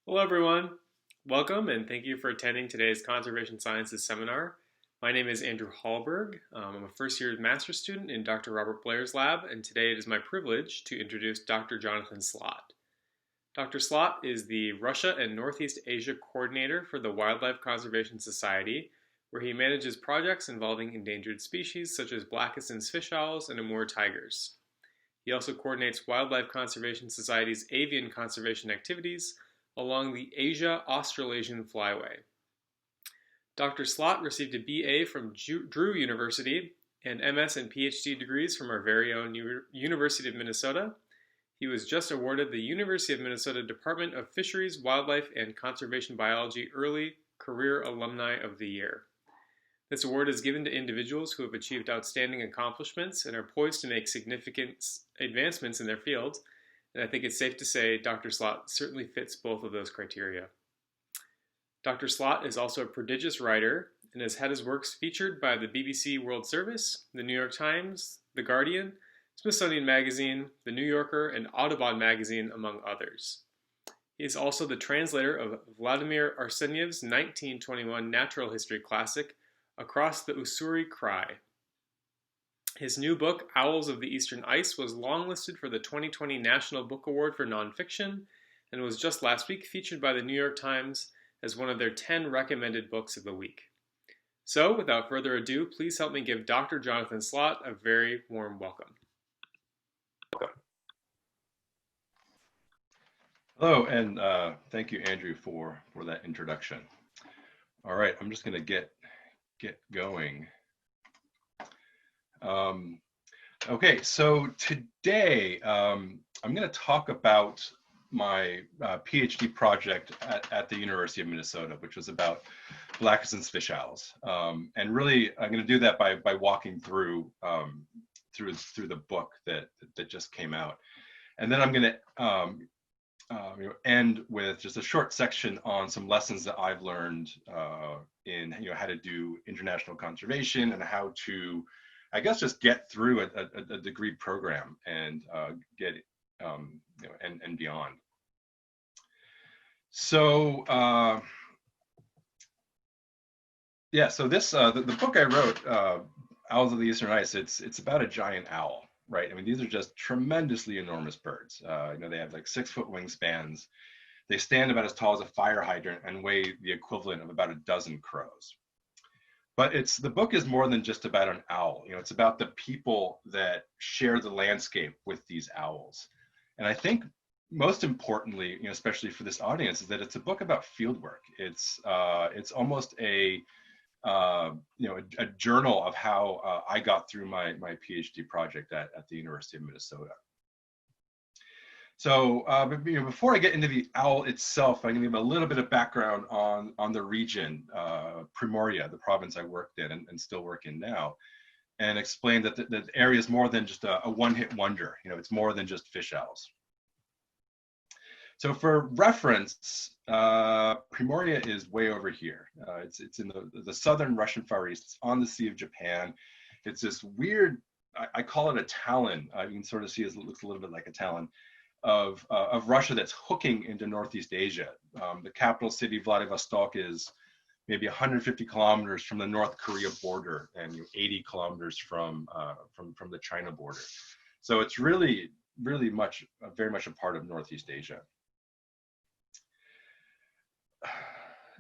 Hello, everyone. Welcome, and thank you for attending today's Conservation Sciences seminar. My name is Andrew Hallberg. I'm a first-year master's student in Dr. Robert Blair's lab, and today it is my privilege to introduce Dr. Jonathan Slaght. Dr. Slaght is the Russia and Northeast Asia coordinator for the Wildlife Conservation Society, where he manages projects involving endangered species such as Blakiston's fish owls and Amur tigers. He also coordinates Wildlife Conservation Society's avian conservation activities along the Asia-Australasian Flyway. Dr. Slaght received a BA from Drew University and MS and PhD degrees from our very own University of Minnesota. He was just awarded the University of Minnesota Department of Fisheries, Wildlife, and Conservation Biology Early Career Alumni of the Year. This award is given to individuals who have achieved outstanding accomplishments and are poised to make significant advancements in their fields, and I think it's safe to say Dr. Slaght certainly fits both of those criteria. Dr. Slaght is also a prodigious writer and has had his works featured by the BBC World Service, the New York Times, The Guardian, Smithsonian Magazine, The New Yorker, and Audubon Magazine, among others. He is also the translator of Vladimir Arsenyev's 1921 natural history classic, Across the Ussuri Krai. His new book, Owls of the Eastern Ice, was longlisted for the 2020 National Book Award for Nonfiction and was just last week featured by the New York Times as one of their 10 recommended books of the week. So, without further ado, please help me give Dr. Jonathan Slaght a very warm welcome. Hello, and thank you, Andrew, for that introduction. All right, I'm just going to get going. Okay, so today I'm going to talk about my PhD project at the University of Minnesota, which was about Blakiston's fish owls. And really, I'm going to do that by walking through through the book that just came out. And then I'm going to end with just a short section on some lessons that I've learned in how to do international conservation and how to, I guess, just get through a degree program and get and beyond. So yeah, so this the book I wrote, Owls of the Eastern Ice, it's about a giant owl, right? I mean, these are just tremendously enormous birds. They have like 6-foot wingspans. They stand about as tall as a fire hydrant and weigh the equivalent of about a dozen crows. But the book is more than just about an owl. It's about the people that share the landscape with these owls. And I think most importantly, especially for this audience, is that it's a book about fieldwork. It's almost a journal of how I got through my PhD project at the University of Minnesota. So before I get into the owl itself, I'm going to give a little bit of background on the region, Primoria, the province I worked in and still work in now, and explain that the area is more than just a one-hit wonder. It's more than just fish owls. So for reference, Primoria is way over here. It's in the southern Russian Far East. It's on the Sea of Japan. It's this weird, I call it a talon. You can sort of see it looks a little bit like a talon of Russia that's hooking into Northeast Asia. The capital city, Vladivostok, is maybe 150 kilometers from the North Korea border and 80 kilometers from the China border. So it's really, really very much a part of Northeast Asia.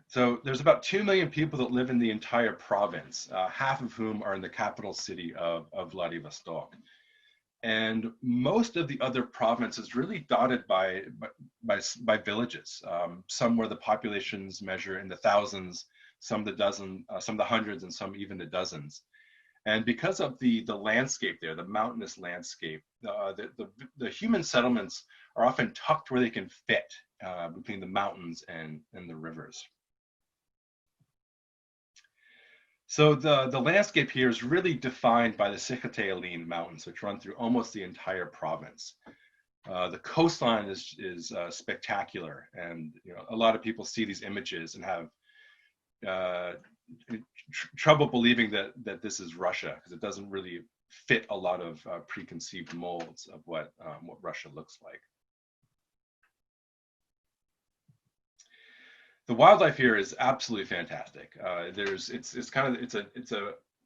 So there's about 2 million people that live in the entire province, half of whom are in the capital city of Vladivostok. And most of the other province is really dotted by villages, some where the populations measure in the thousands, some the hundreds, and some even the dozens. And because of the landscape there, the mountainous landscape, the human settlements are often tucked where they can fit between the mountains and the rivers. So the landscape here is really defined by the Sikhote-Alin Mountains, which run through almost the entire province. The coastline is spectacular, and a lot of people see these images and have trouble believing that this is Russia, because it doesn't really fit a lot of preconceived molds of what Russia looks like. The wildlife here is absolutely fantastic. It's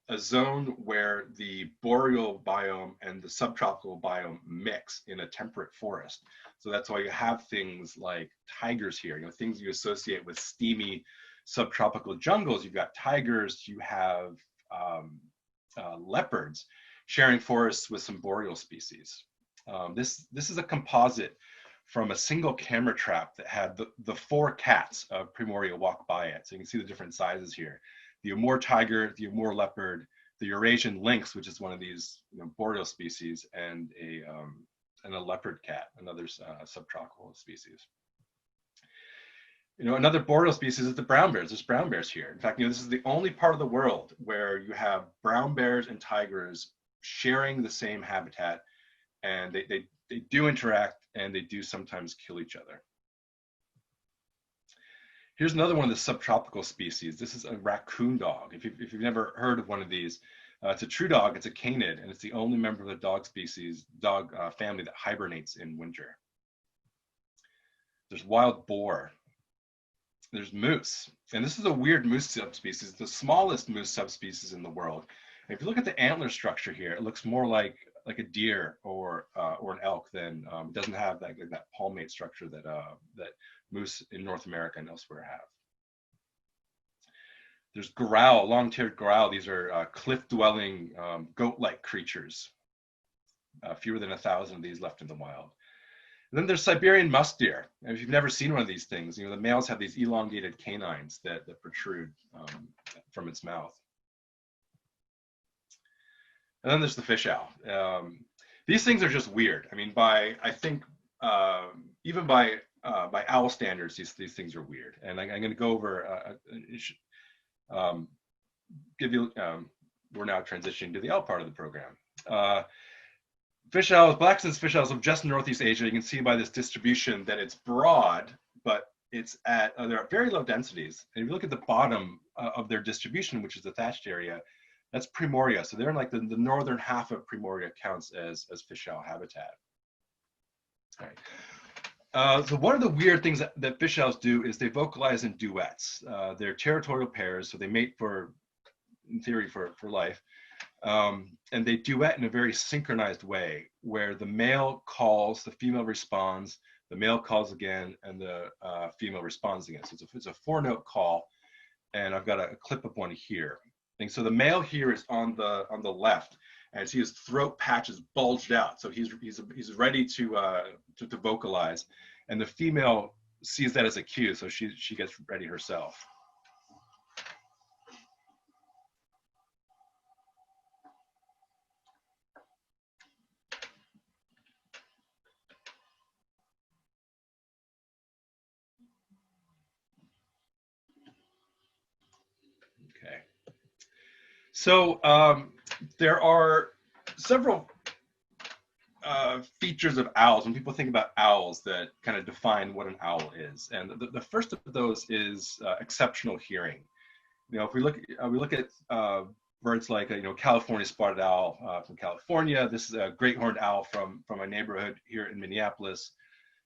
a zone where the boreal biome and the subtropical biome mix in a temperate forest. So that's why you have things like tigers here, things you associate with steamy subtropical jungles. You've got tigers, you have leopards sharing forests with some boreal species. This is a composite from a single camera trap that had the 4 cats of Primoria walk by it. So you can see the different sizes here. The Amur tiger, the Amur leopard, the Eurasian lynx, which is one of these boreal species, and a leopard cat, another subtropical species. Another boreal species is the brown bears. There's brown bears here. In fact, this is the only part of the world where you have brown bears and tigers sharing the same habitat, and they do interact, and they do sometimes kill each other. Here's another one of the subtropical species. This is a raccoon dog. If you've never heard of one of these, it's a true dog. It's a canid, and it's the only member of the dog family that hibernates in winter. There's wild boar. There's moose, and this is a weird moose subspecies, the smallest moose subspecies in the world. And if you look at the antler structure here, it looks more like a deer or an elk than it doesn't have that palmate structure that moose in North America and elsewhere have. There's growl, long-tailed growl. These are cliff-dwelling goat-like creatures. Fewer than 1,000 of these left in the wild. And then there's Siberian musk deer. And if you've never seen one of these things, the males have these elongated canines that protrude from its mouth. And then there's the fish owl. These things are just weird. I mean, even by owl standards, these things are weird. And I'm going to go over, we're now transitioning to the owl part of the program. Fish owls, black-cincin fish owls of just Northeast Asia. You can see by this distribution that it's broad, but they're at very low densities. And if you look at the bottom of their distribution, which is the thatched area, that's Primoria. So they're in like the northern half of Primoria counts as fish owl habitat. All right. So one of the weird things that fish owls do is they vocalize in duets. They're territorial pairs, so they mate in theory, for life. And they duet in a very synchronized way, where the male calls, the female responds, the male calls again, and the female responds again. So it's a 4-note call, and I've got a clip of one here. And so the male here is on the left, and see his throat patch is bulged out, so he's ready to vocalize, and the female sees that as a cue, so she gets ready herself. Okay. So there are several features of owls when people think about owls that kind of define what an owl is, and the first of those is exceptional hearing. If we look at birds like California spotted owl from California. This is a great horned owl from my neighborhood here in Minneapolis.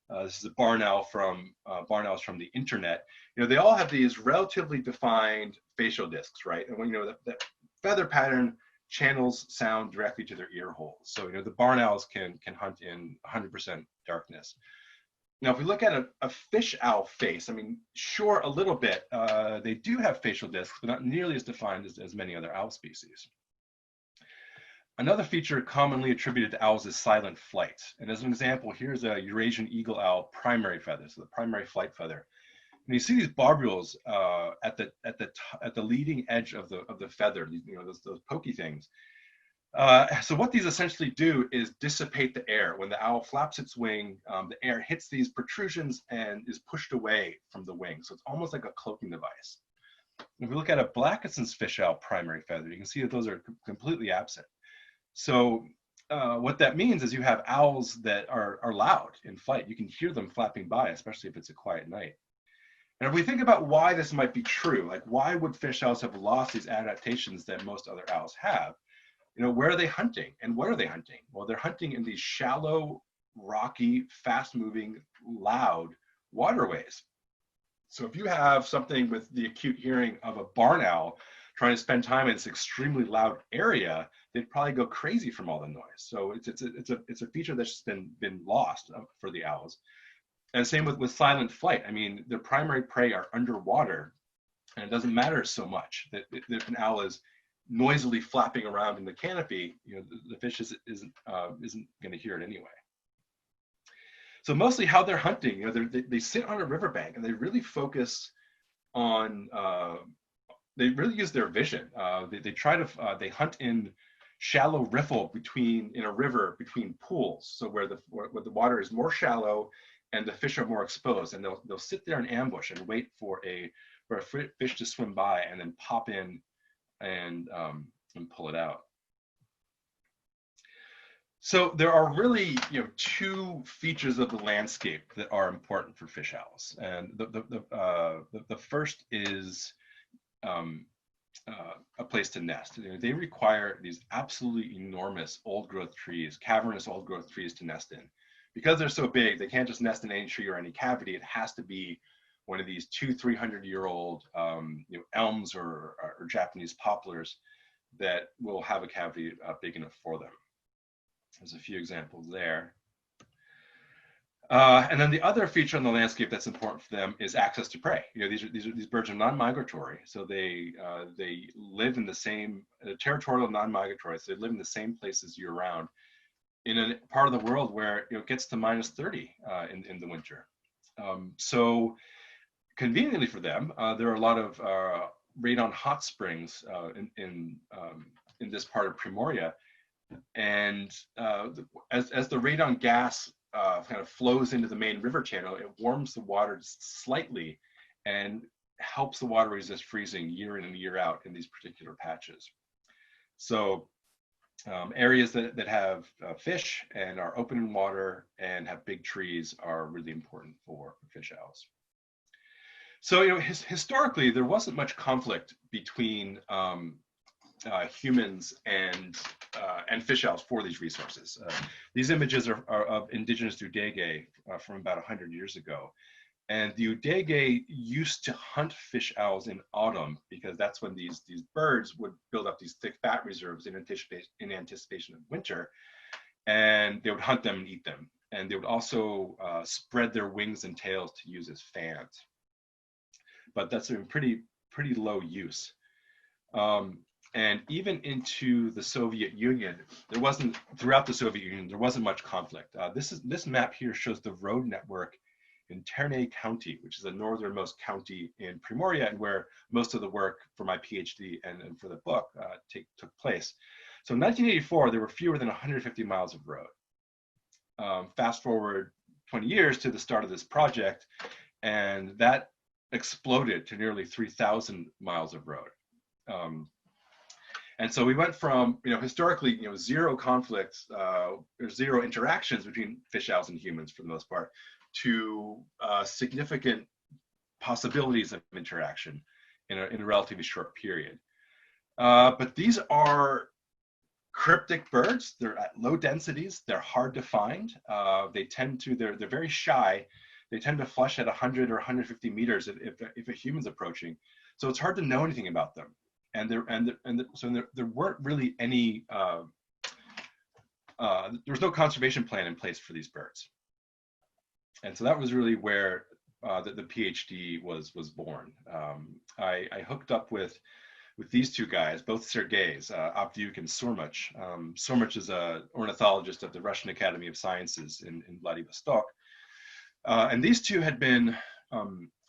This is a barn owl from barn owls from the internet. They all have these relatively defined facial discs, right? And when that feather pattern channels sound directly to their ear holes. So the barn owls can hunt in 100% darkness. Now, if we look at a fish owl face, I mean, sure, a little bit. They do have facial discs, but not nearly as defined as many other owl species. Another feature commonly attributed to owls is silent flight. And as an example, here's a Eurasian eagle owl primary feather, so the primary flight feather. And you see these barbules at the leading edge of the feather, those pokey things. So what these essentially do is dissipate the air. When the owl flaps its wing, the air hits these protrusions and is pushed away from the wing. So it's almost like a cloaking device. If we look at a Blackett's fish owl primary feather, you can see that those are completely absent. So what that means is you have owls that are loud in flight. You can hear them flapping by, especially if it's a quiet night. And if we think about why this might be true, like why would fish owls have lost these adaptations that most other owls have? Where are they hunting and what are they hunting? Well, they're hunting in these shallow, rocky, fast-moving, loud waterways. So if you have something with the acute hearing of a barn owl trying to spend time in this extremely loud area, they'd probably go crazy from all the noise. So it's a feature that's just been lost for the owls. And same with silent flight. I mean, their primary prey are underwater, and it doesn't matter so much that if an owl is noisily flapping around in the canopy, you know, the fish isn't going to hear it anyway. So mostly how they're hunting, you know, they sit on a riverbank and they really focus on, they really use their vision. They try to, they hunt in shallow riffle in a river between pools. So where the water is more shallow and the fish are more exposed, and they'll sit there in ambush and wait for a fish to swim by and then pop in and pull it out. So there are really, you know, two features of the landscape that are important for fish owls, and the first is a place to nest. You know, they require these absolutely enormous old-growth trees, cavernous old-growth trees to nest in. Because they're so big, they can't just nest in any tree or any cavity. It has to be one of these 200-300-year-old you know, elms or Japanese poplars that will have a cavity big enough for them. There's a few examples there. And then the other feature on the landscape that's important for them is access to prey. You know, these birds are non-migratory, so they live in the same territorial non-migratory. So they live in the same places year-round, in a part of the world where, you know, it gets to -30 in the winter. So conveniently for them, there are a lot of radon hot springs in this part of Primoria. And as the radon gas kind of flows into the main river channel, it warms the water slightly and helps the water resist freezing year in and year out in these particular patches. So areas that have fish and are open in water and have big trees are really important for fish owls. So, you know, historically, there wasn't much conflict between humans and fish owls for these resources. These images are of indigenous Udege from about 100 years ago. And the Udege used to hunt fish owls in autumn because that's when these birds would build up these thick fat reserves in anticipation of winter. And they would hunt them and eat them. And they would also spread their wings and tails to use as fans. But that's a pretty low use. And even into the Soviet Union, throughout the Soviet Union, there wasn't much conflict. This map here shows the road network in Ternay County, which is the northernmost county in Primoria, and where most of the work for my PhD and for the book took place. So in 1984, there were fewer than 150 miles of road. Fast forward 20 years to the start of this project, and that exploded to nearly 3,000 miles of road. And so we went from, you know, historically, you know, zero conflicts, or zero interactions between fish owls and humans for the most part, to significant possibilities of interaction in a relatively short period. But these are cryptic birds. They're at low densities. They're hard to find. They're very shy. They tend to flush at 100 or 150 meters if a human's approaching. So it's hard to know anything about them. So there weren't really any, there was no conservation plan in place for these birds. And so that was really where the PhD was born. I hooked up with these two guys, both Sergeys, Avdyuk and Surmuch. Surmuch is an ornithologist at the Russian Academy of Sciences in Vladivostok. And these two had been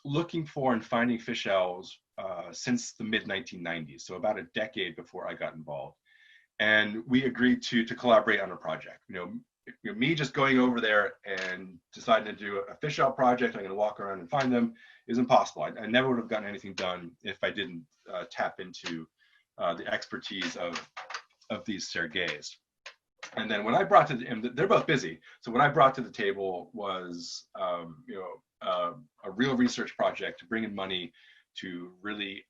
looking for and finding fish owls since the mid-1990s, so about a decade before I got involved. And we agreed to collaborate on a project. You know, me just going over there and deciding to do a fish owl project, I'm going to walk around and find them, is impossible. I never would have gotten anything done if I didn't tap into the expertise of these Sergeys. And then when I brought to them, they're both busy. So what I brought to the table was, you know, a real research project to bring in money to really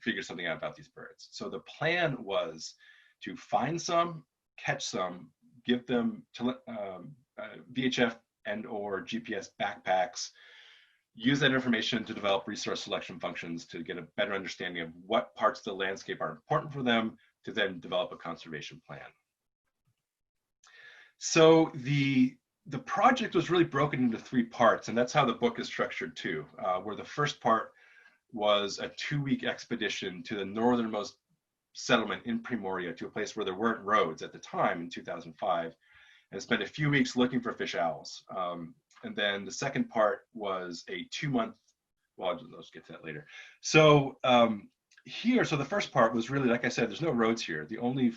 figure something out about these birds. So the plan was to find some, catch some, give them VHF and or GPS backpacks, use that information to develop resource selection functions to get a better understanding of what parts of the landscape are important for them to then develop a conservation plan. So the project was really broken into 3 parts, and that's how the book is structured too, where the first part was a 2-week expedition to the northernmost settlement in Primoria, to a place where there weren't roads at the time in 2005, and spent a few weeks looking for fish owls. And then the second part was a 2-month, well, let's get to that later. So so the first part was really, like I said, there's no roads here. The only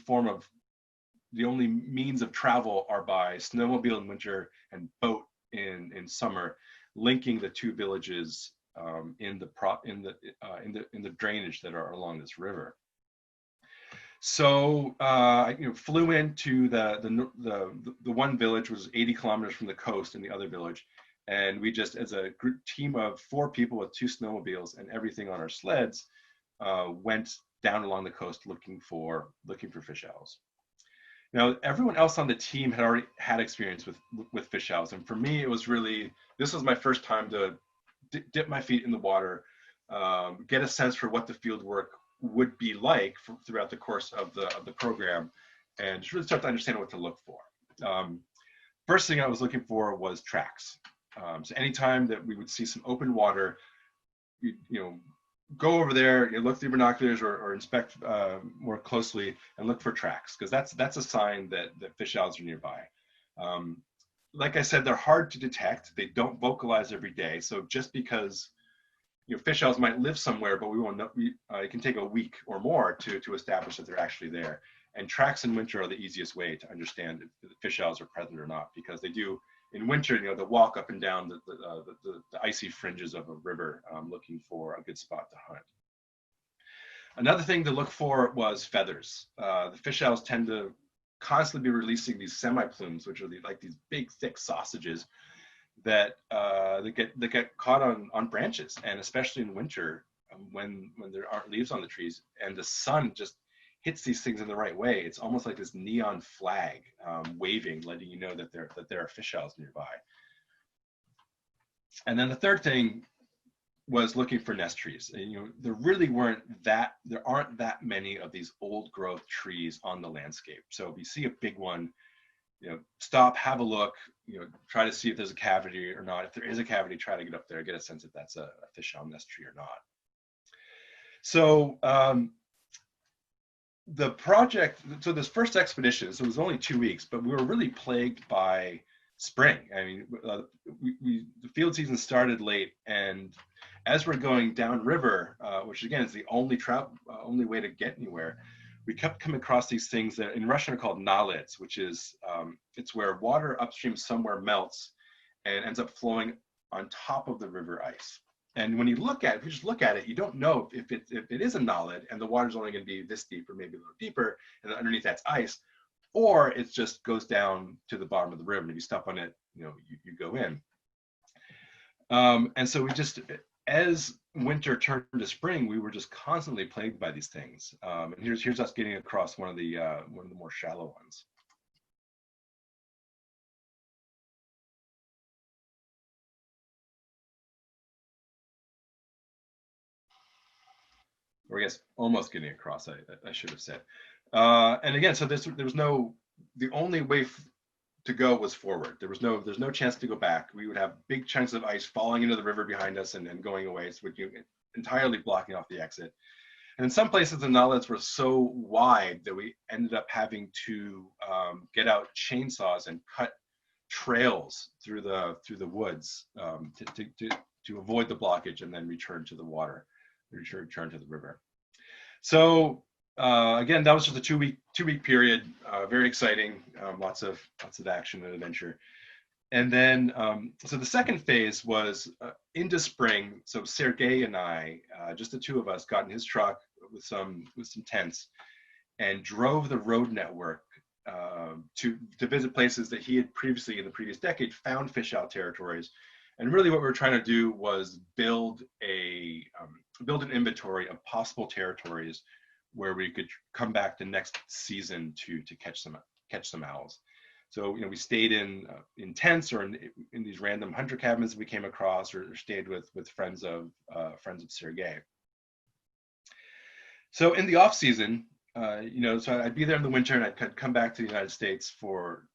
means of travel are by snowmobile in winter and boat in summer, linking the 2 villages in the drainage that are along this river. So flew into the one village, was 80 kilometers from the coast, in the other village, and we just, as a group team of 4 people with 2 snowmobiles and everything on our sleds, went down along the coast looking for fish owls. Now, everyone else on the team had already had experience with fish owls, and for me, this was my first time to dip my feet in the water, get a sense for what the field work would be like throughout the course of the program, and just really start to understand what to look for. First thing I was looking for was tracks. So anytime that we would see some open water, go over there, look through binoculars or inspect more closely and look for tracks, because that's a sign that fish owls are nearby. Like I said, they're hard to detect. They don't vocalize every day. So just because fish owls might live somewhere, but we won't know. It can take a week or more to establish that they're actually there. And tracks in winter are the easiest way to understand if the fish owls are present or not, because they do in winter. They'll walk up and down the icy fringes of a river, looking for a good spot to hunt. Another thing to look for was feathers. The fish owls tend to constantly be releasing these semi-plumes, which are like these big, thick sausages that get caught on branches, and especially in winter, when there aren't leaves on the trees and the sun just hits these things in the right way, it's almost like this neon flag waving, letting you know that there are fish owls nearby. And then the third thing was looking for nest trees. And, there aren't that many of these old growth trees on the landscape. So if you see a big one, stop, have a look, try to see if there's a cavity or not. If there is a cavity, try to get up there, get a sense if that's a fish owl nest tree or not. So the project, so this first expedition, so it was only 2 weeks, but we were really plagued by spring. I mean, the field season started late, and as we're going downriver, which again is the only way to get anywhere, we kept coming across these things that in Russian are called nalets, which is it's where water upstream somewhere melts and ends up flowing on top of the river ice. And when you just look at it, you don't know if it is a nalet and the water's only going to be this deep or maybe a little deeper, and underneath that's ice, or it just goes down to the bottom of the river, and if you step on it, you go in. And so we just, as winter turned to spring, we were just constantly plagued by these things. And here's us getting across one of the more shallow ones. Or I guess almost getting across, I should have said. And again, so there was the only way to go was forward. There's no chance to go back. We would have big chunks of ice falling into the river behind us and going away, so entirely blocking off the exit. And in some places, the nalets were so wide that we ended up having to get out chainsaws and cut trails through the woods to avoid the blockage, and then return to the water, return to the river. So again, that was just a two week period. Very exciting, lots of action and adventure. And then, so the second phase was into spring. So Sergey and I, just the 2 of us, got in his truck with some tents and drove the road network to visit places that he had previously, in the previous decade, found fish owl territories. And really what we were trying to do was build an inventory of possible territories where we could come back the next season to catch some owls. So we stayed in tents or in these random hunter cabins we came across, or stayed with friends of Sergei. So in the off season, so I'd be there in the winter and I'd come back to the United States for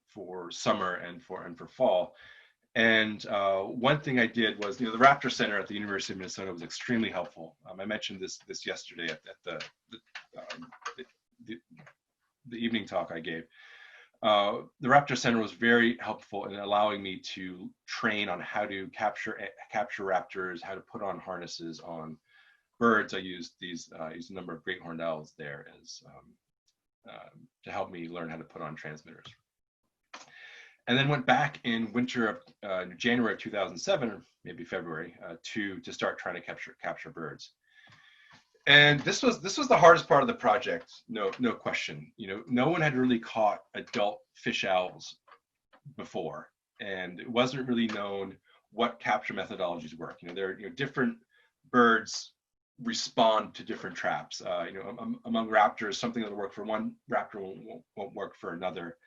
summer and for fall. And one thing I did was, the Raptor Center at the University of Minnesota was extremely helpful. I mentioned this yesterday at um, the, the evening talk I gave. The Raptor Center was very helpful in allowing me to train on how to capture raptors, how to put on harnesses on birds. I used a number of great horned owls there as to help me learn how to put on transmitters. And then went back in winter of January of 2007, or maybe February, to start trying to capture birds. And this was the hardest part of the project, no question. No one had really caught adult fish owls before, and it wasn't really known what capture methodologies work. Different birds respond to different traps. Among raptors, something that'll work for one raptor won't work for another.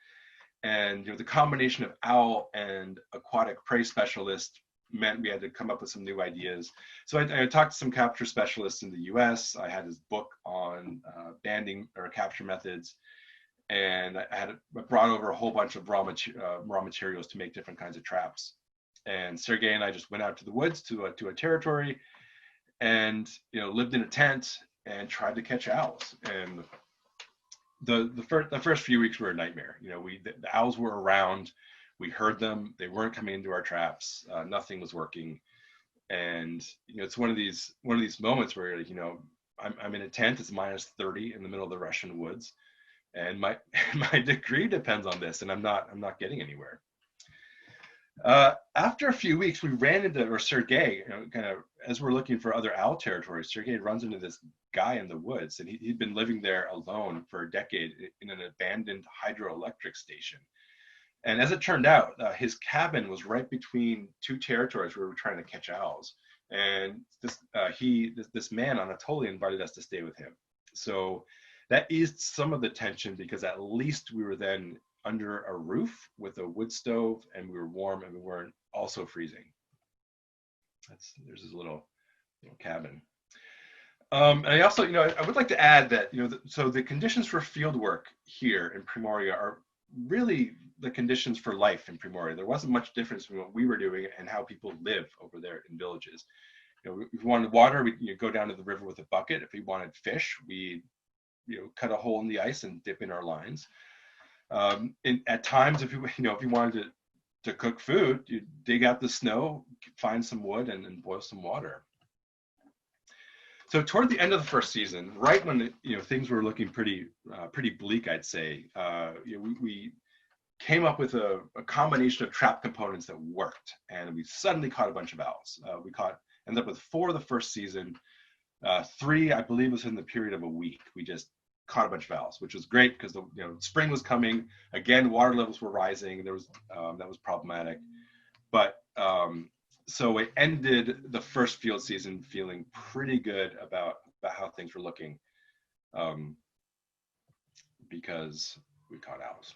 And the combination of owl and aquatic prey specialist meant we had to come up with some new ideas. So I talked to some capture specialists in the US. I had this book on banding or capture methods, and I brought over a whole bunch of raw materials to make different kinds of traps. And Sergei and I just went out to the woods to a territory, and lived in a tent and tried to catch owls. And the first few weeks were a nightmare. The owls were around, we heard them, they weren't coming into our traps, nothing was working. And it's one of these moments where I'm in a tent, it's minus 30 in the middle of the Russian woods, and my degree depends on this, and I'm not getting anywhere. After a few weeks, we ran into, or Sergei, kind of as we're looking for other owl territories, Sergei runs into this guy in the woods, and he'd been living there alone for a decade in an abandoned hydroelectric station. And as it turned out, his cabin was right between two territories where we were trying to catch owls. And this man, Anatoly, invited us to stay with him. So that eased some of the tension, because at least we were then under a roof with a wood stove, and we were warm, and we weren't also freezing. There's this little cabin. And I also, I would like to add that, so the conditions for field work here in Primoria are really the conditions for life in Primoria. There wasn't much difference between what we were doing and how people live over there in villages. If we wanted water, we'd go down to the river with a bucket. If we wanted fish, we'd cut a hole in the ice and dip in our lines. At times, if you wanted to cook food, you dig out the snow, find some wood, and boil some water. So toward the end of the first season, right when things were looking pretty bleak, I'd say, we came up with a combination of trap components that worked, and we suddenly caught a bunch of owls. Ended up with 4 the first season. 3, I believe, was in the period of a week. We just caught a bunch of owls, which was great because spring was coming. Again, water levels were rising. That was problematic, but so we ended the first field season feeling pretty good about how things were looking, because we caught owls.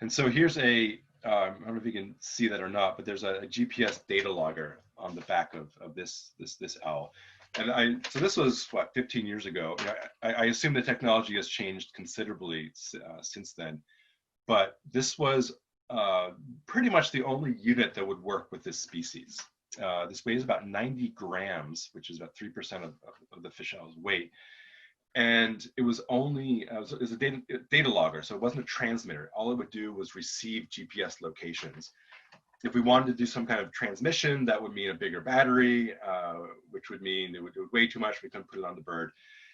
And so here's I don't know if you can see that or not, but there's a GPS data logger on the back of this owl. And so this was 15 years ago. I assume the technology has changed considerably since then, but this was pretty much the only unit that would work with this species. This weighs about 90 grams, which is about 3% of the fish owl's weight. And it was only, it was a data logger, so it wasn't a transmitter. All it would do was receive GPS locations. If we wanted to do some kind of transmission, that would mean a bigger battery, which would mean it would weigh too much, we couldn't put it on the bird.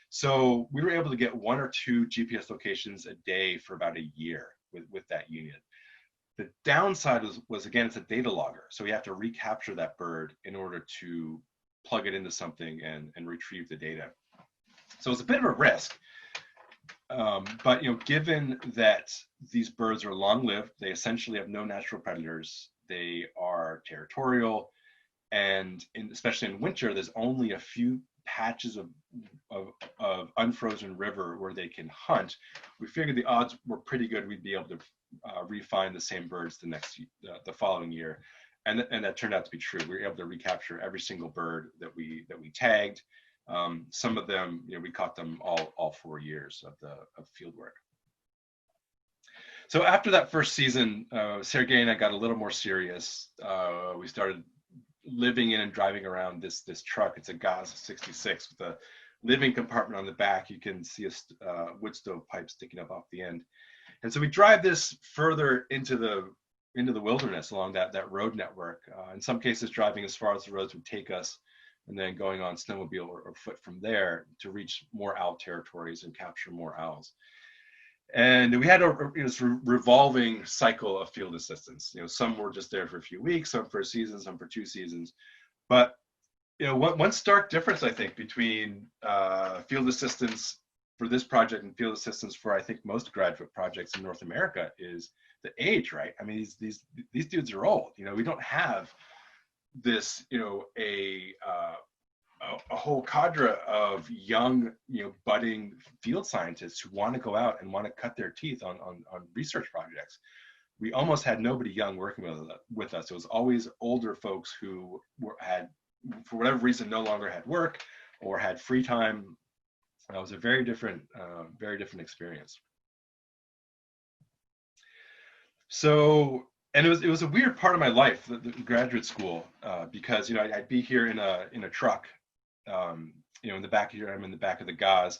So we were able to get 1 or 2 GPS locations a day for about a year with that unit. The downside was again, it's a data logger. So we have to recapture that bird in order to plug it into something and retrieve the data. So it's a bit of a risk. But given that these birds are long-lived, they essentially have no natural predators, they are territorial, and especially in winter, there's only a few patches of unfrozen river where they can hunt. We figured the odds were pretty good we'd be able to re-find the same birds the following year, and that turned out to be true. We were able to recapture every single bird that we tagged. Some of them, we caught them all 4 years of field work. So after that first season, Sergey and I got a little more serious. We started living in and driving around this truck. It's a Gaz 66 with a living compartment on the back. You can see a wood stove pipe sticking up off the end. And so we drive this further into the wilderness along that road network. In some cases, driving as far as the roads would take us, and then going on snowmobile or foot from there to reach more owl territories and capture more owls. And we had a revolving cycle of field assistants. Some were just there for a few weeks, some for a season, some for 2 seasons. But one stark difference, I think, between field assistants for this project and field assistants for, I think, most graduate projects in North America is the age, right? I mean, these dudes are old. We don't have this, a whole cadre of young, budding field scientists who want to go out and want to cut their teeth on research projects. We almost had nobody young working with us. It was always older folks who had, for whatever reason, no longer had work or had free time. It was a very different experience. So, and it was a weird part of my life, the graduate school, because I'd be here in a truck. In the back here, I'm in the back of the Gaz,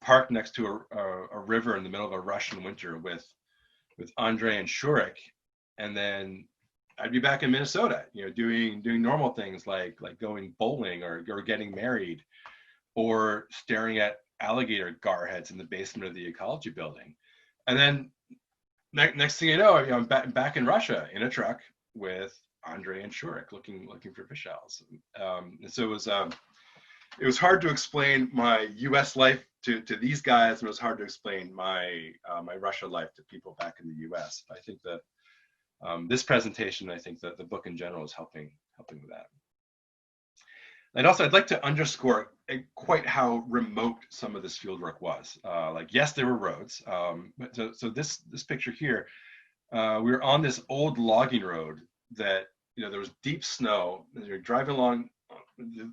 parked next to a river in the middle of a Russian winter with Andre and Shurik, and then I'd be back in Minnesota, doing normal things like going bowling or getting married, or staring at alligator garheads in the basement of the ecology building, and then next thing you know, I'm back in Russia in a truck with Andre and Shurik looking for fish owls, and so it was hard to explain my U.S. life to these guys, and it was hard to explain my Russia life to people back in the U.S. I think that this presentation, I think that the book in general is helping with that. And also, I'd like to underscore quite how remote some of this fieldwork was. Yes, there were roads, but so this picture here, we were on this old logging road that there was deep snow. You're driving along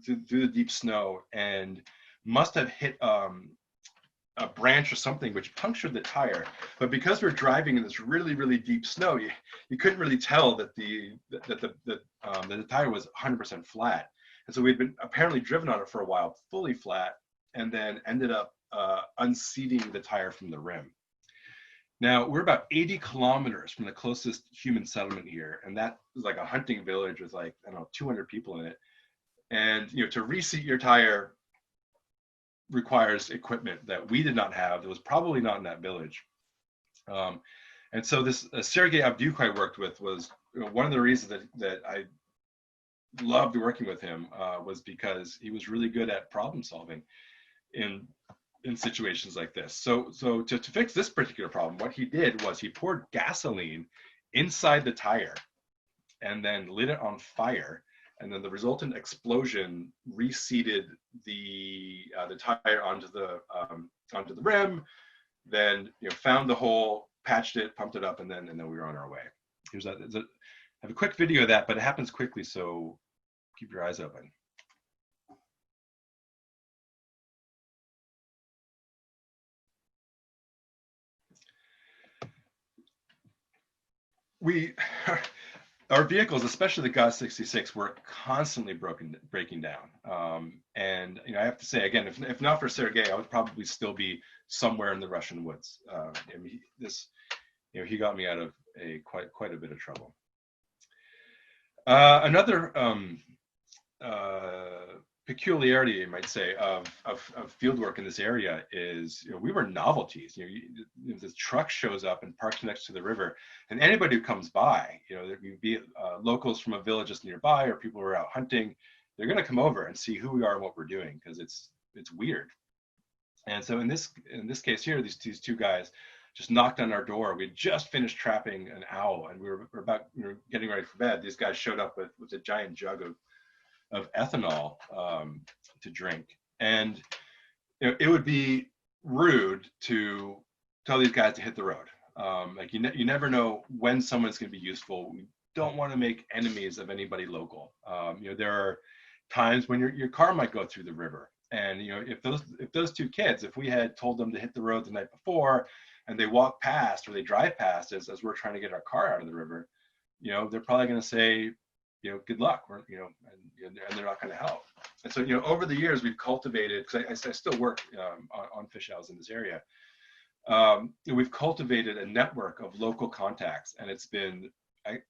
through the deep snow and must have hit a branch or something which punctured the tire. But because we're driving in this really, really deep snow, you couldn't really tell that the tire was 100% flat. And so we'd been apparently driven on it for a while, fully flat, and then ended up unseating the tire from the rim. Now, we're about 80 kilometers from the closest human settlement here, and that was like a hunting village with 200 people in it. And to reseat your tire requires equipment that we did not have, that was probably not in that village. And so this Sergey Avdyuk I worked with was one of the reasons that I loved working with him, was because he was really good at problem solving in situations like this. So to fix this particular problem, what he did was he poured gasoline inside the tire and then lit it on fire. And then the resultant explosion reseated the tire onto the rim. Then found the hole, patched it, pumped it up, and then we were on our way. I have a quick video of that, but it happens quickly, so keep your eyes open. Our vehicles, especially the Gaz 66, were constantly breaking down. And I have to say again, if not for Sergey, I would probably still be somewhere in the Russian woods. He got me out of quite a bit of trouble. Another peculiarity, you might say, of fieldwork in this area is we were novelties. The truck shows up and parks next to the river, and anybody who comes by, there could be locals from a village just nearby or people who are out hunting, they're going to come over and see who we are and what we're doing, because it's weird. And so in this case here, these two guys just knocked on our door. We just finished trapping an owl, and we were getting ready for bed. These guys showed up with a giant jug of ethanol to drink, and it would be rude to tell these guys to hit the road. Like you never know when someone's going to be useful. We don't want to make enemies of anybody local. There are times when your car might go through the river, and if those two kids, if we had told them to hit the road the night before, and they walk past or they drive past as we're trying to get our car out of the river, they're probably going to say, good luck, and they're not going to help. And so, over the years we've cultivated, because I still work on fish owls in this area. We've cultivated a network of local contacts, and it's been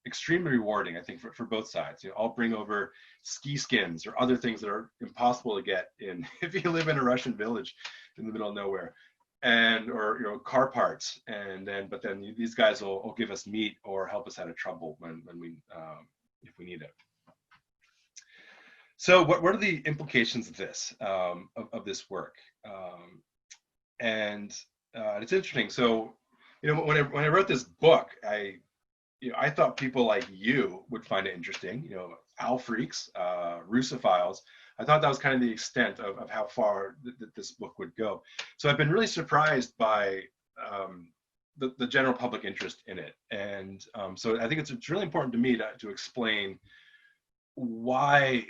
extremely rewarding, I think, for both sides. I'll bring over ski skins or other things that are impossible to get in if you live in a Russian village in the middle of nowhere, or car parts, but then these guys will give us meat or help us out of trouble when we if we need it. So what are the implications of this of this work? And it's interesting. So when I wrote this book, I thought people like you would find it interesting. Owl freaks, Russophiles. I thought that was kind of the extent of how far this book would go. So I've been really surprised by the general public interest in it. And so I think it's really important to me to explain why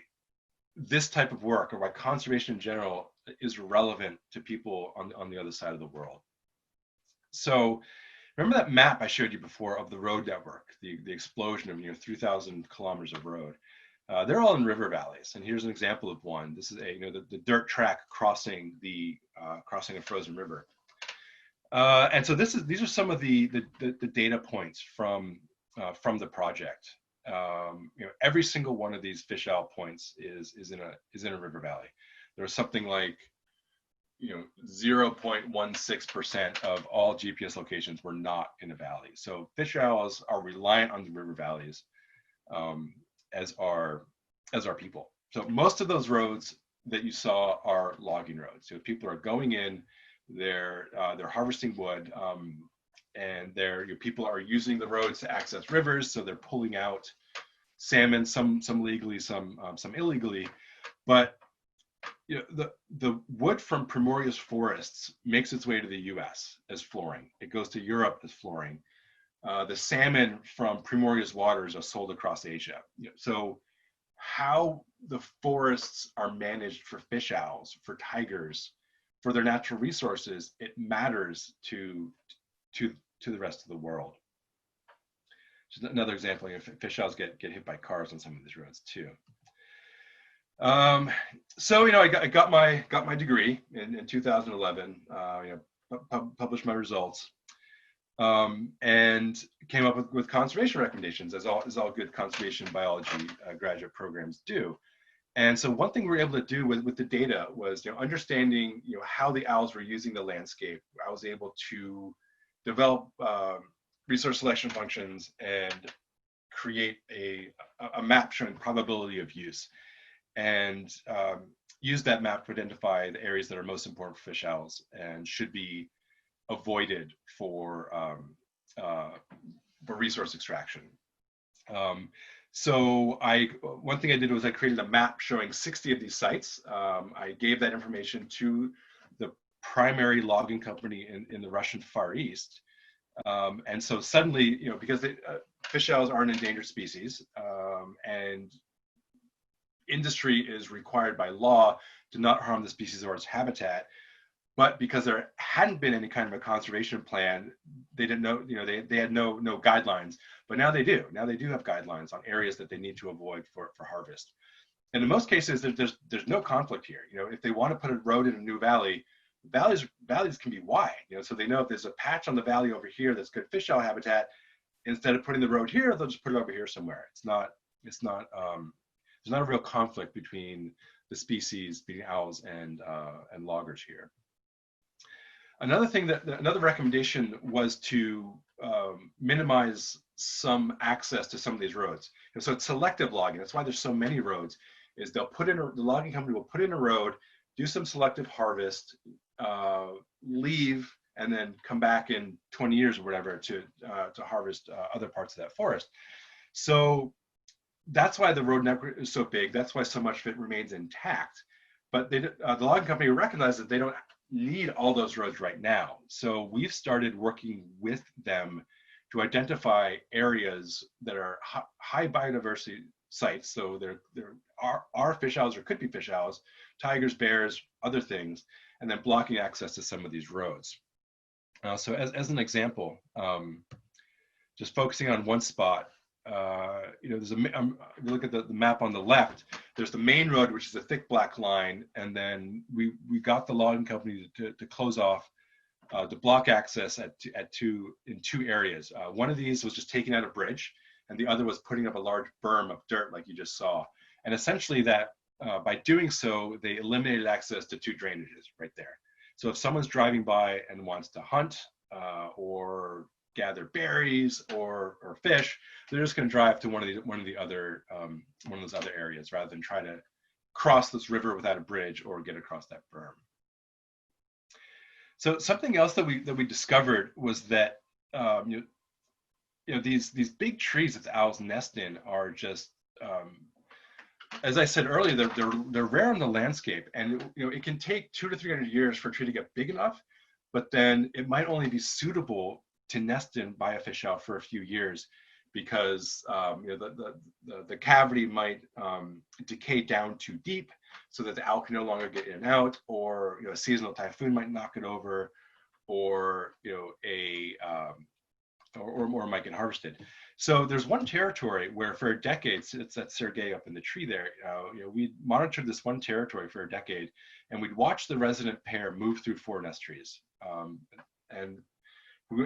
this type of work, or why conservation in general, is relevant to people on the other side of the world. So remember that map I showed you before of the road network, the explosion of 3,000 kilometers of road. They're all in river valleys, and here's an example of one. This is the dirt track crossing a frozen river. And so these are some of the data points from the project. Every single one of these fish owl points is in a river valley. There's something like 0.16% of all GPS locations were not in a valley. So fish owls are reliant on the river valleys, as are people. So most of those roads that you saw are logging roads. So people are going in, they're harvesting wood, and people are using the roads to access rivers. So they're pulling out salmon, some legally, some illegally, but the wood from Primoria's forests makes its way to the U.S. as flooring. It goes to Europe as flooring. The salmon from Primoria's waters are sold across Asia. So how the forests are managed for fish owls, for tigers, for their natural resources, it matters to the rest of the world. Just another example, fish owls get hit by cars on some of these roads too. So I got my degree in 2011. Published my results, and came up with conservation recommendations, as all good conservation biology graduate programs do. And so one thing we were able to do with the data was understanding how the owls were using the landscape. I was able to develop resource selection functions and create a map showing probability of use, and use that map to identify the areas that are most important for fish owls and should be avoided for resource extraction. So one thing I did was I created a map showing 60 of these sites. I gave that information to the primary logging company in the Russian Far East. And so suddenly, because fish owls are an endangered species, and industry is required by law to not harm the species or its habitat, but because there hadn't been any kind of a conservation plan, they didn't know, they had no guidelines, but now they do. Now they do have guidelines on areas that they need to avoid for harvest. And in most cases, there's no conflict here. If they want to put a road in a new valley, valleys can be wide. So they know if there's a patch on the valley over here that's good fish owl habitat, instead of putting the road here, they'll just put it over here somewhere. There's not a real conflict between the species, between owls and loggers here. Another recommendation was to minimize some access to some of these roads. So it's selective logging. That's why there's so many roads. Is the logging company will put in a road, do some selective harvest, leave, and then come back in 20 years or whatever to harvest other parts of that forest. So that's why the road network is so big. That's why so much of it remains intact. But the logging company recognizes that they don't need all those roads right now. So we've started working with them to identify areas that are high biodiversity sites. So there are fish owls or could be fish owls, tigers, bears, other things, and then blocking access to some of these roads. So as an example, just focusing on one spot, there's if you look at the map on the left, there's the main road, which is a thick black line, and then we got the logging company to close off the block access in two areas. One of these was just taking out a bridge, and the other was putting up a large berm of dirt, like you just saw. And essentially, that by doing so, they eliminated access to two drainages right there. So if someone's driving by and wants to hunt or gather berries or fish, they're just going to drive to one of those other areas rather than try to cross this river without a bridge or get across that berm. So something else that we discovered was that these big trees that the owls nest in are just as I said earlier, they're rare in the landscape, and it can take 200 to 300 years for a tree to get big enough, but then it might only be suitable to nest in by a fish owl for a few years, because the cavity might decay down too deep, so that the owl can no longer get in and out, or a seasonal typhoon might knock it over, or or might get harvested. So there's one territory where for decades, it's that Sergei up in the tree there, we monitored this one territory for a decade, and we'd watch the resident pair move through 4 nest trees. And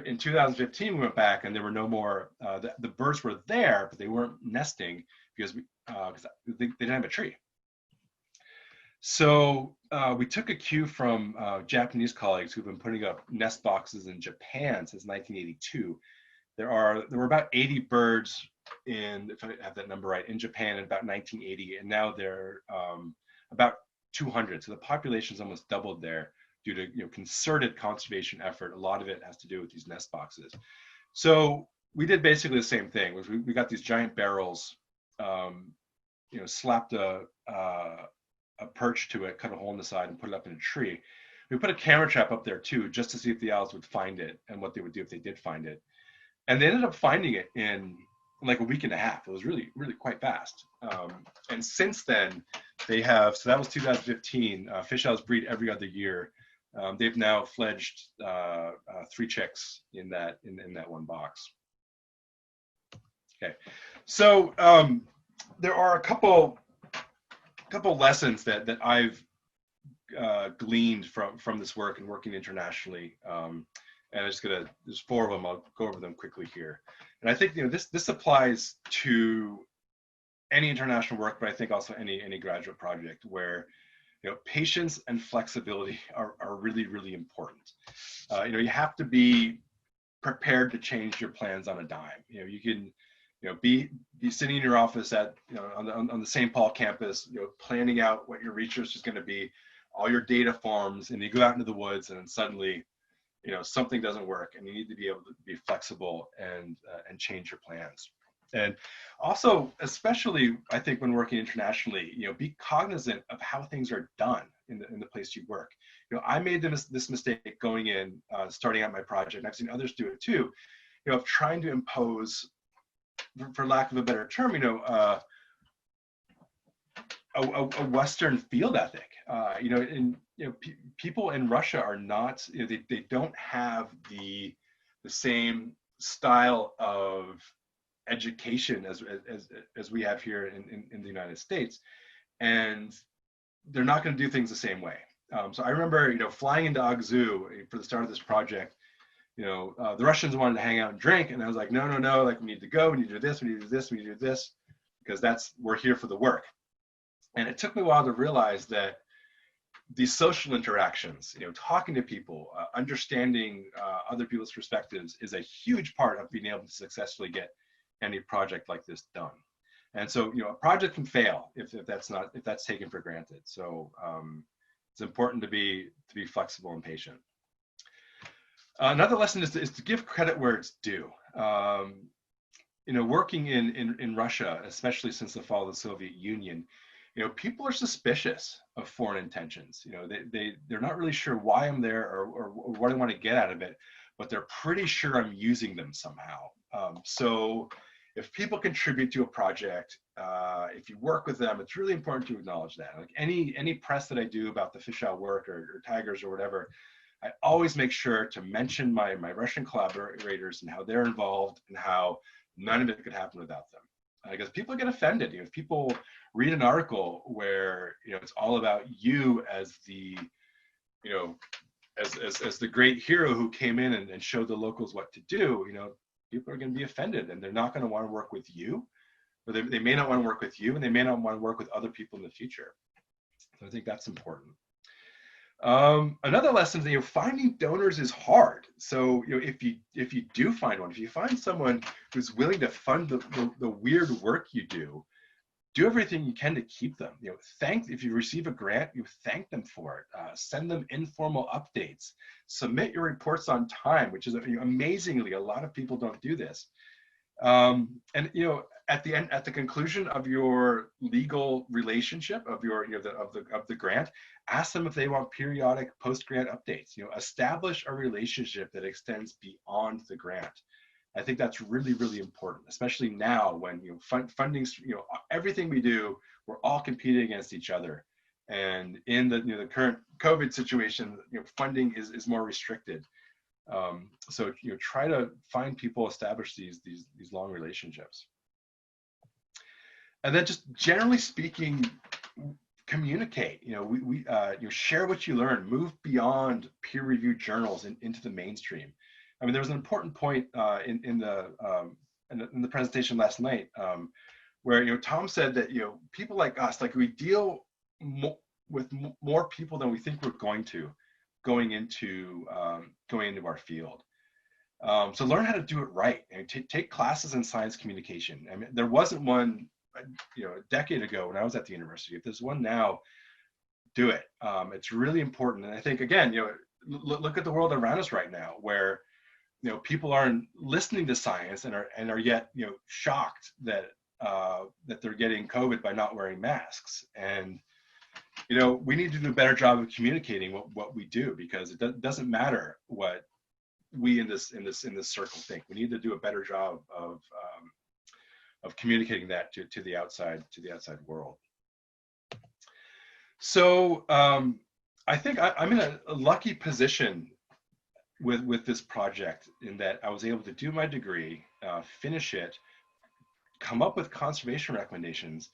in 2015, we went back and there were no more, the birds were there, but they weren't nesting because they didn't have a tree. So we took a cue from Japanese colleagues who've been putting up nest boxes in Japan since 1982. There were about 80 birds if I have that number right, in Japan in about 1980, and now they're about 200. So the population's almost doubled there due to concerted conservation effort. A lot of it has to do with these nest boxes. So we did basically the same thing. We got these giant barrels, slapped a perch to it, cut a hole in the side, and put it up in a tree. We put a camera trap up there too, just to see if the owls would find it and what they would do if they did find it. And they ended up finding it in like a week and a half. It was really, really quite fast. And since then, they have, so that was 2015, fish owls breed every other year. They've now fledged 3 chicks in that one box. Okay, so there are a couple lessons that I've gleaned from this work and working internationally. And there's 4 of them. I'll go over them quickly here. And I think this applies to any international work, but I think also any graduate project where patience and flexibility are really, really important. You have to be prepared to change your plans on a dime. You can be sitting in your office at on the St. Paul campus, planning out what your research is going to be, all your data forms, and you go out into the woods and then suddenly something doesn't work, and you need to be able to be flexible and change your plans. And also, especially I think when working internationally, be cognizant of how things are done in the place you work. I made this mistake going in, starting out my project, and I've seen others do it too, of trying to impose, for lack of a better term, a Western field ethic. People in Russia are not, they don't have the same style of education as we have here in the United States, and they're not going to do things the same way. So I remember, flying into Akzu for the start of this project. The Russians wanted to hang out and drink, and I was like, no, like we need to go, we need to do this, we need to do this, we need to do this, because we're here for the work. And it took me a while to realize that these social interactions, talking to people, understanding other people's perspectives is a huge part of being able to successfully get any project like this done. And so, a project can fail if that's taken for granted. So it's important to be flexible and patient. Another lesson is to give credit where it's due. Working in Russia, especially since the fall of the Soviet Union, people are suspicious of foreign intentions. They're not really sure why I'm there or what I want to get out of it, but they're pretty sure I'm using them somehow. So if people contribute to a project, if you work with them, it's really important to acknowledge that. Like any press that I do about the fisheye work or tigers or whatever, I always make sure to mention my Russian collaborators and how they're involved and how none of it could happen without them. Because people get offended. If people read an article where it's all about you as the as the great hero who came in and showed the locals what to do, people are going to be offended and they're not going to want to work with you, or they may not want to work with you, and they may not want to work with other people in the future. So I think that's important. Another lesson is finding donors is hard. So if you do find one, if you find someone who's willing to fund the weird work you do everything you can to keep them. If you receive a grant, you thank them for it. Send them informal updates. Submit your reports on time, which is amazingly a lot of people don't do this. And at the conclusion of your legal relationship of the grant, ask them if they want periodic post-grant updates. Establish a relationship that extends beyond the grant. I think that's really, really important, especially now when funding's, everything we do, we're all competing against each other, and in the current COVID situation, funding is more restricted. So try to find people, establish these long relationships, and then just generally speaking, communicate. We share what you learn, move beyond peer-reviewed journals into the mainstream. I mean, there was an important point in the presentation last night where Tom said that people like us, like we deal with more people than we think we're going into our field. So learn how to do it right, and take classes in science communication. I mean, there wasn't one a decade ago when I was at the university. If there's one now, do it. It's really important. And I think again, look at the world around us right now, where people aren't listening to science and are yet shocked that they're getting COVID by not wearing masks. And we need to do a better job of communicating what we do, because it doesn't matter what we in this circle think. We need to do a better job of communicating that to the outside world. So I think I'm in a lucky position with this project, in that I was able to do my degree, finish it, come up with conservation recommendations,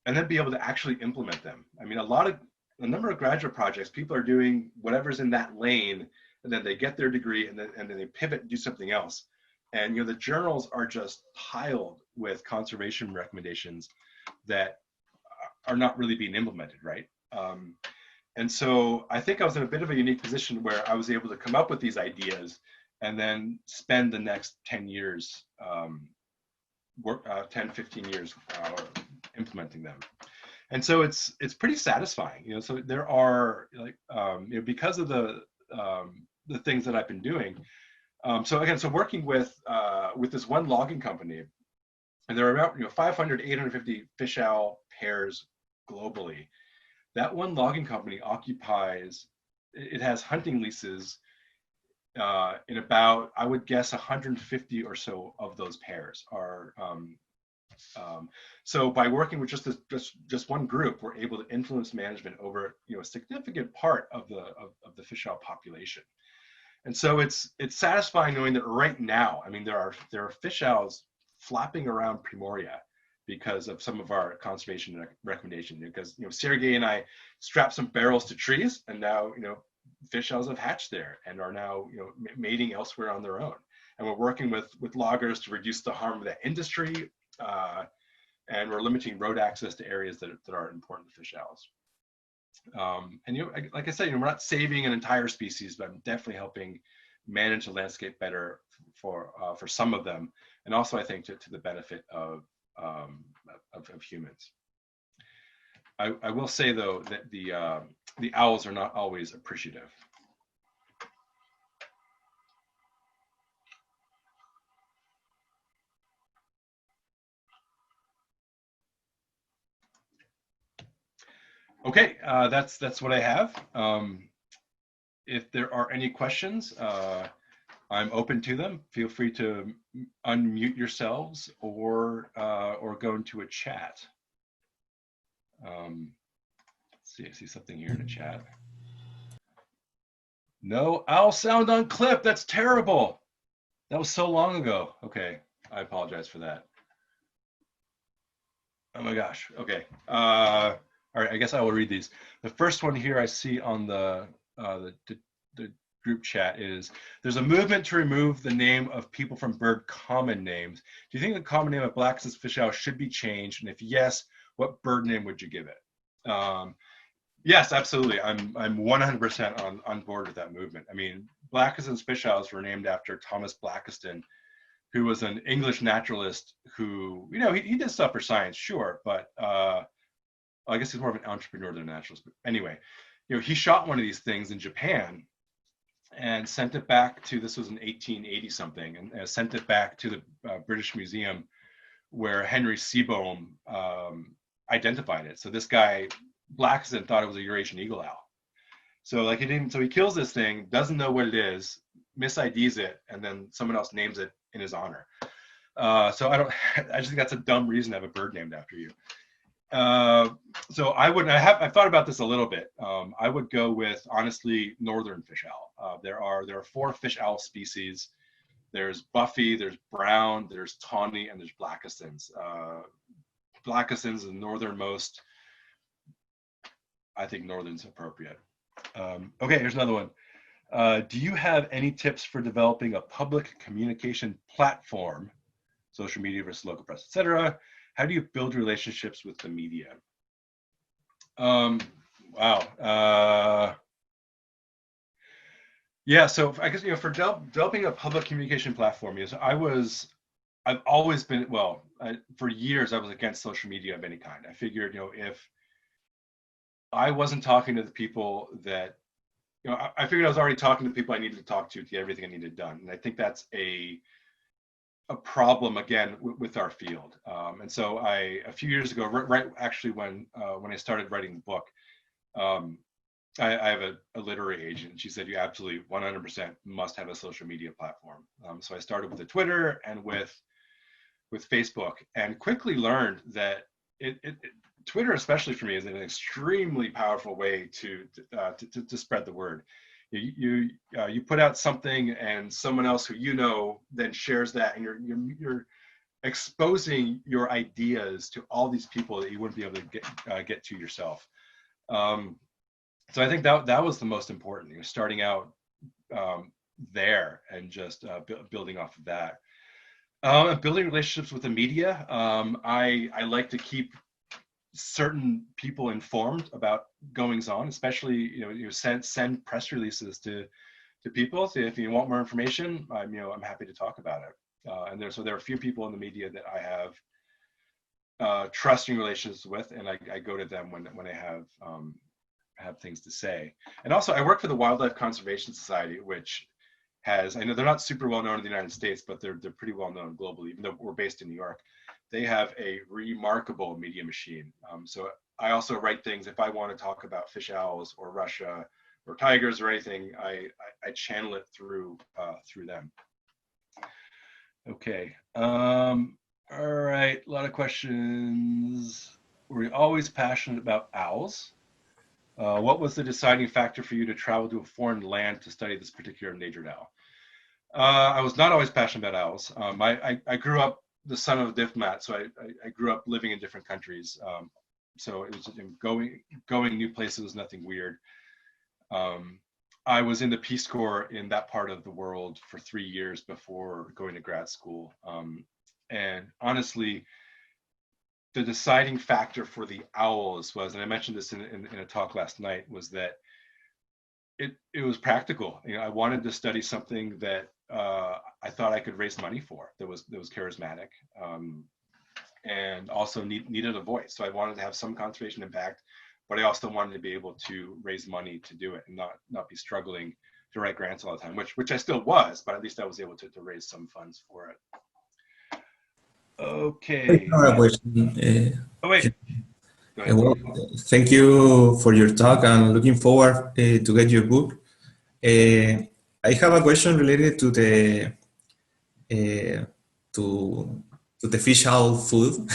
and then be able to actually implement them. I mean, a number of graduate projects, people are doing whatever's in that lane, and then they get their degree, and then they pivot and do something else. And the journals are just piled with conservation recommendations that are not really being implemented, right? And so I think I was in a bit of a unique position where I was able to come up with these ideas and then spend the next 10 years, 10, 15 years implementing them. And so it's pretty satisfying, so there are because of the things that I've been doing. So working with this one logging company, and there are about 500, 850 fish owl pairs globally. That one logging company it has hunting leases in about, I would guess, 150 or so of those pairs are. So by working with just one group, we're able to influence management over a significant part of the fish owl population. And so it's satisfying knowing that right now, I mean, there are fish owls flapping around Primoria because of some of our conservation recommendations. Because Sergey and I strapped some barrels to trees, and now fish owls have hatched there and are now mating elsewhere on their own. And we're working with loggers to reduce the harm of that industry, and we're limiting road access to areas that are important to fish owls. And like I said, we're not saving an entire species, but I'm definitely helping manage the landscape better for some of them, and also I think to the benefit of humans. I will say though that the owls are not always appreciative. Okay, that's what I have. If there are any questions, I'm open to them. Feel free to unmute yourselves or go into a chat. Let's see, I see something here in the chat. No owl sound on clip. That's terrible. That was so long ago. Okay, I apologize for that. Oh my gosh. Okay. All right. I guess I will read these. The first one here I see on the group chat is there's a movement to remove the name of people from bird common names. Do you think the common name of Black's fish owl should be changed? And if yes, what bird name would you give it? Yes, absolutely. I'm 100% on board with that movement. I mean, Blackiston's fish owls were named after Thomas Blackiston, who was an English naturalist who, he did stuff for science, sure, but I guess he's more of an entrepreneur than a naturalist. But anyway, he shot one of these things in Japan and sent it back to, this was in 1880 something, and sent it back to the British Museum where Henry Seebohm identified it. So this guy, Blackiston, thought it was a Eurasian eagle owl. So he kills this thing, doesn't know what it is, mis-IDs it, and then someone else names it in his honor. So I just think that's a dumb reason to have a bird named after you. So I've thought about this a little bit. I would go with, honestly, northern fish owl. There are 4 fish owl species. There's Buffy, there's Brown, there's Tawny, and there's Blackistons. Blackiston's the northernmost. I think northern's appropriate. Okay, here's another one. Do you have any tips for developing a public communication platform, social media versus local press, etc.? How do you build relationships with the media? Wow. Yeah, so I guess, for developing a public communication platform, I've always been, for years, I was against social media of any kind. I figured, if I wasn't talking to the people that, I figured I was already talking to the people I needed to talk to get everything I needed done. And I think that's a problem, again, with our field. And so a few years ago, right actually when I started writing the book, I have a literary agent. She said, you absolutely 100% must have a social media platform. So I started with a Twitter and with Facebook, and quickly learned that Twitter, especially for me, is an extremely powerful way to spread the word. You put out something, and someone else who then shares that, and you're exposing your ideas to all these people that you wouldn't be able to get to yourself. So I think that was the most important. Starting out there and just building off of that. Building relationships with the media. I like to keep certain people informed about goings on, especially send press releases to people. So if you want more information, I'm happy to talk about it. And there are a few people in the media that I have trusting relationships with, and I go to them when I have things to say. And also, I work for the Wildlife Conservation Society, which I know they're not super well known in the United States, but they're pretty well known globally, even though we're based in New York. They have a remarkable media machine. So I also write things. If I want to talk about fish owls or Russia or tigers or anything, I channel it through them. Okay. All right. A lot of questions. Were you always passionate about owls? What was the deciding factor for you to travel to a foreign land to study this particular endangered owl? I was not always passionate about owls. I grew up the son of a diplomat, so I grew up living in different countries. So it was going new places was nothing weird. I was in the Peace Corps in that part of the world for 3 years before going to grad school. And honestly, the deciding factor for the owls was, and I mentioned this in a talk last night, was that it was practical. I wanted to study something that I thought I could raise money for, that was charismatic, and also needed a voice. So I wanted to have some conservation impact, but I also wanted to be able to raise money to do it and not be struggling to write grants all the time, which I still was, but at least I was able to raise some funds for it. Okay. I have a question. Oh wait. Go ahead. Well, thank you for your talk. I'm looking forward to get your book. I have a question related to the uh, to to the fish oil food.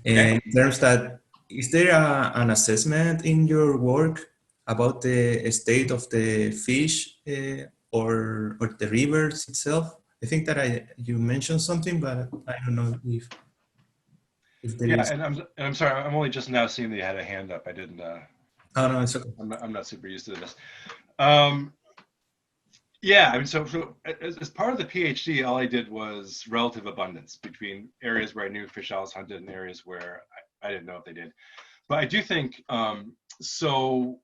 Okay. In terms that, is there an assessment in your work about the state of the fish or the rivers itself? I think that you mentioned something, but I don't know if there Yeah, is. and I'm sorry, I'm only just now seeing that you had a hand up. I didn't. Oh no, it's okay. I'm not super used to this. Um, yeah, I mean, so as part of the PhD, all I did was relative abundance between areas where I knew fish owls hunted and areas where I didn't know if they did. But I do think so.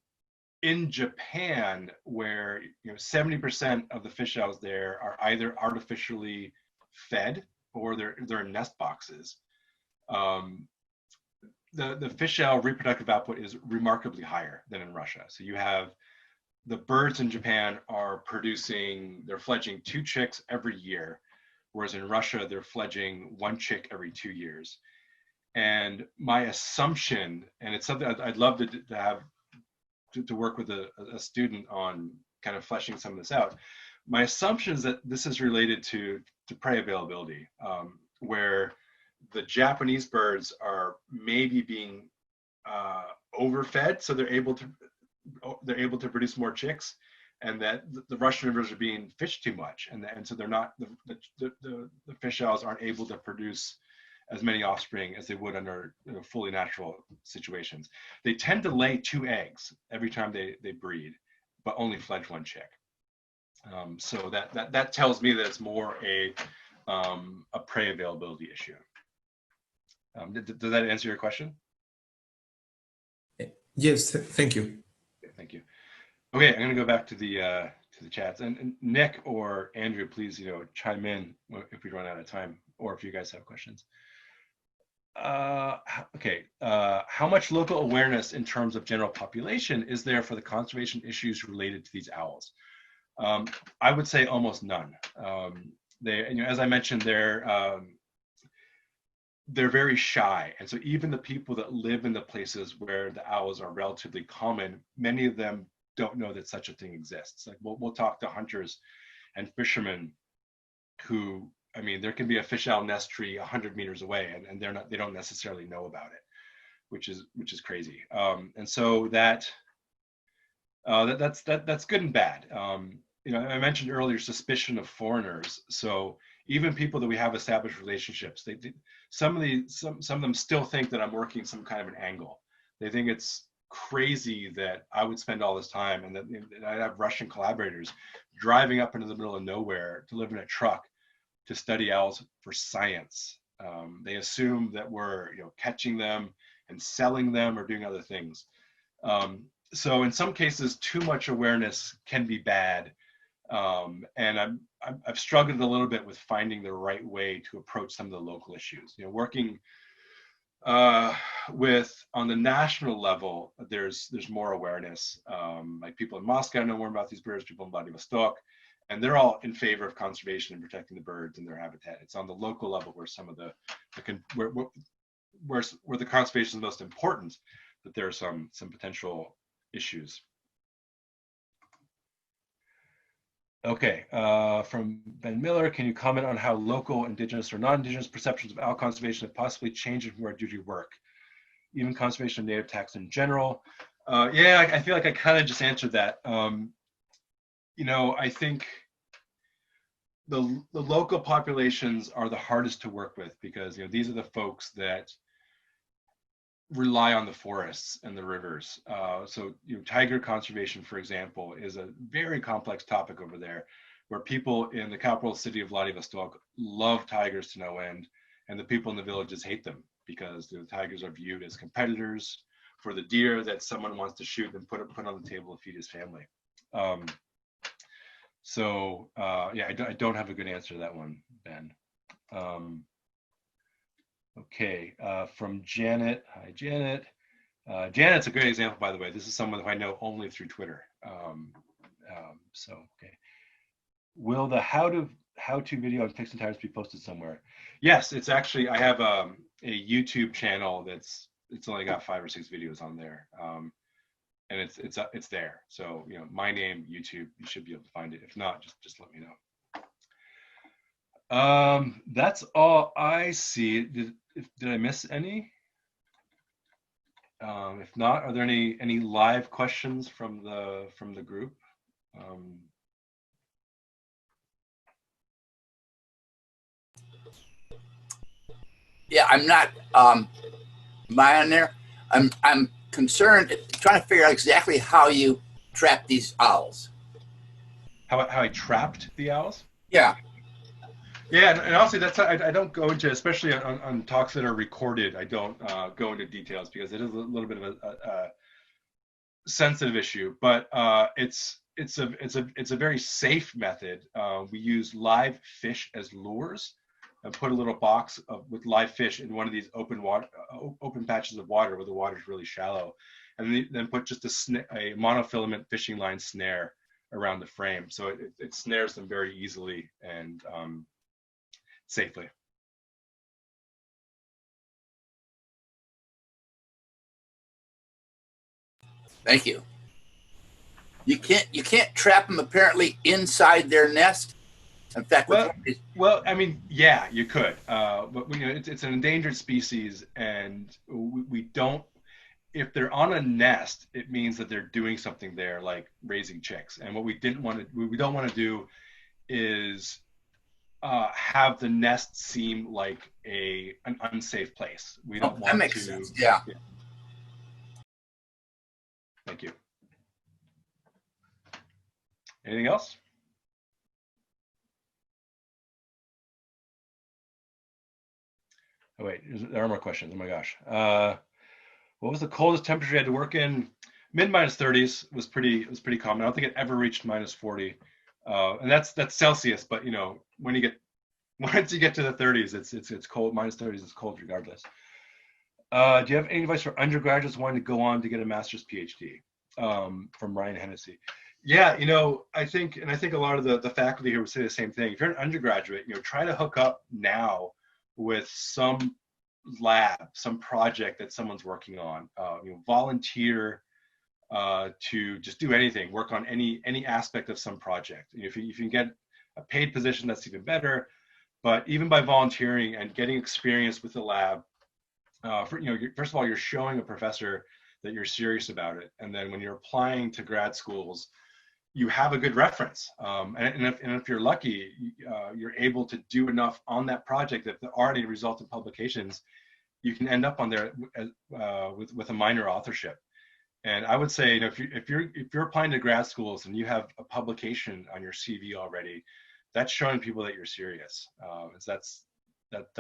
In Japan, where 70% of the fish owls there are either artificially fed or they're in nest boxes. Um, the fish owl reproductive output is remarkably higher than in Russia. So you have the birds in Japan are producing, they're fledging 2 chicks every year, whereas in Russia they're fledging 1 chick every 2 years. And my assumption, and it's something I'd love to have to work with a student on kind of fleshing some of this out. My assumption is that this is related to prey availability, where the Japanese birds are maybe being overfed, so they're able to produce more chicks, and that the Russian rivers are being fished too much, and so they're not the fish owls aren't able to produce as many offspring as they would under fully natural situations. They tend to lay 2 eggs every time they breed, but only fledge 1 chick. So that tells me that it's more a prey availability issue. Does that answer your question? Yes, thank you. Okay, thank you. Okay, I'm going to go back to the chats, and Nick or Andrew, please chime in if we run out of time, or if you guys have questions. Okay, how much local awareness in terms of general population is there for the conservation issues related to these owls? I would say almost none. They, as I mentioned, they're very shy, and so even the people that live in the places where the owls are relatively common, many of them don't know that such a thing exists. Like we'll talk to hunters and fishermen who, I mean, there can be a fish owl nest tree 100 meters away, and they don't necessarily know about it, which is crazy. And so that's good and bad. I mentioned earlier suspicion of foreigners. So even people that we have established relationships, some of them still think that I'm working some kind of an angle. They think it's crazy that I would spend all this time, and that I have Russian collaborators driving up into the middle of nowhere to live in a truck to study owls for science. They assume that we're catching them and selling them or doing other things. So in some cases, too much awareness can be bad. And I've struggled a little bit with finding the right way to approach some of the local issues. Working with on the national level, there's more awareness. Like people in Moscow know more about these birds, people in Vladivostok, and they're all in favor of conservation and protecting the birds and their habitat. It's on the local level where some of where the conservation is most important that there are some potential issues. Okay, from Ben Miller, can you comment on how local, indigenous, or non-indigenous perceptions of owl conservation have possibly changed from where due to work, even conservation of native taxa in general? Yeah, I feel like I kind of just answered that. I think the local populations are the hardest to work with because these are the folks that rely on the forests and the rivers. So tiger conservation, for example, is a very complex topic over there, where people in the capital city of Vladivostok love tigers to no end, and the people in the villages hate them because the tigers are viewed as competitors for the deer that someone wants to shoot and put on the table to feed his family. Yeah, I don't have a good answer to that one, Ben. Okay, from Janet. Hi, Janet. Janet's a great example, by the way. This is someone who I know only through Twitter. Okay. Will the how-to video on fixing tires be posted somewhere? Yes, it's actually, I have a YouTube channel that's it's only got 5 or 6 videos on there, and it's there. So my name, YouTube, you should be able to find it. If not, just let me know. That's all I see. Did I miss any? If not, are there any live questions from the group? Yeah, I'm not. Am I on there? I'm concerned, trying to figure out exactly how you trap these owls. How I trapped the owls? Yeah. Yeah, and honestly, that's I don't go into, especially on talks that are recorded. I don't go into details because it is a little bit of a sensitive issue. But it's a very safe method. We use live fish as lures, and put a little box with live fish in one of these open patches of water where the water is really shallow, and then put just a monofilament fishing line snare around the frame, so it snares them very easily and safely. Thank you. You can't trap them apparently inside their nest. In fact, well, I mean, yeah, you could, but it's an endangered species, and we don't. If they're on a nest, it means that they're doing something there, like raising chicks. And what we don't want to do is have the nest seem like an unsafe place. We don't want that makes sense. Yeah. Thank you. Anything else? Oh wait, there are more questions. Oh my gosh. What was the coldest temperature you had to work in? Mid -30s was pretty common. I don't think it ever reached -40, and that's Celsius. But once you get to the 30s, it's cold. -30s is cold regardless. Do you have any advice for undergraduates wanting to go on to get a master's PhD? From Ryan Hennessy. Yeah, I think a lot of the faculty here would say the same thing. If you're an undergraduate, try to hook up now with some lab, some project that someone's working on. Volunteer to just do anything, work on any aspect of some project. If you can get a paid position, that's even better. But even by volunteering and getting experience with the lab, first of all, you're showing a professor that you're serious about it, and then when you're applying to grad schools, you have a good reference. And if you're lucky, you're able to do enough on that project that already result in publications. You can end up on there with a minor authorship. And I would say, if you're applying to grad schools and you have a publication on your CV already, that's showing people that you're serious. That's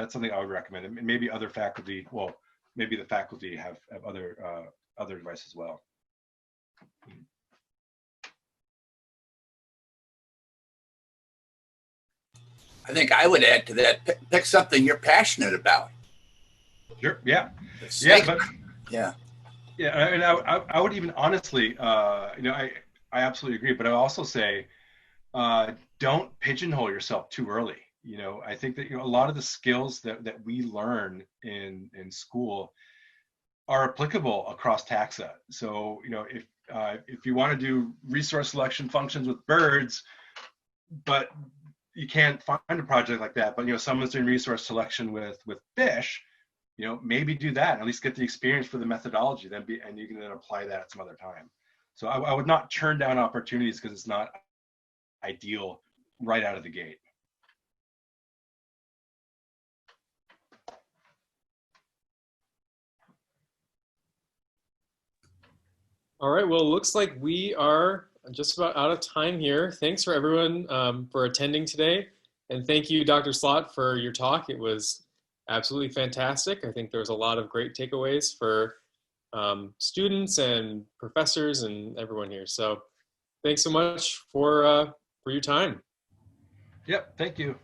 something I would recommend. And maybe other faculty, well, maybe the faculty have other advice as well. I think I would add to that, pick something you're passionate about. Sure. Yeah. Yeah. Yeah. And I would even honestly, I absolutely agree, but I also say, don't pigeonhole yourself too early. I think that, a lot of the skills that we learn in school are applicable across taxa. So, if you want to do resource selection functions with birds, but you can't find a project like that, but someone's doing resource selection with fish, maybe do that, at least get the experience for the methodology, and you can then apply that at some other time. So I would not turn down opportunities because it's not ideal right out of the gate. All right, well, it looks like we are just about out of time here. Thanks for everyone for attending today. And thank you, Dr. Slaght, for your talk. It was absolutely fantastic. I think there was a lot of great takeaways for students and professors and everyone here. So thanks so much for your time. Yep, thank you.